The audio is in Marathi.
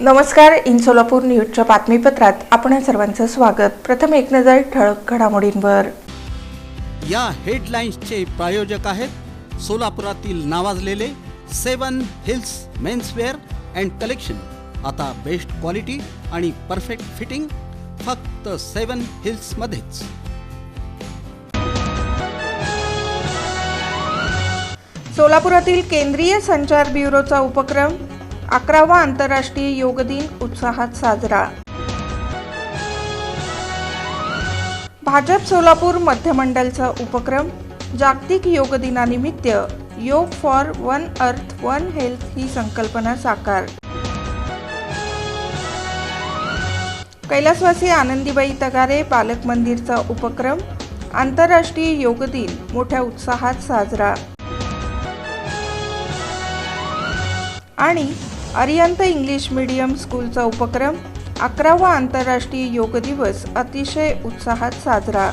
नमस्कार. इन सोलापूर न्यूजच्या बातमीपत्रात आपण सर्वांचं स्वागत. प्रथम एक नजर ठळक घडामोडींवर. या हेडलाईन्सचे प्रायोजक आहेत सोलापुरातील नावाजलेले 7 हिल्स मेन्सवेअर अँड कलेक्शन. आता बेस्ट क्वालिटी आणि परफेक्ट फिटिंग फक्त 7 हिल्स मध्येच. सोलापुरातील केंद्रीय संचार ब्युरोचा उपक्रम 11वा आंतरराष्ट्रीय योग दिन उत्साहात साजरा. भाजप सोलापूर मध्य मंडलचा उपक्रम जागतिक योग दिनानिमित्त yoga for one earth one health ही संकल्पना साकार. कैलासवासी आनंदीबाई तगारे बालक मंदिरचा उपक्रम आंतरराष्ट्रीय योग दिन मोठ्या उत्साहात साजरा. आणि अरिहंत इंग्लिश मीडियम स्कूलचा उपक्रम 11वा आंतरराष्ट्रीय योग दिवस अतिशय उत्साहात साजरा.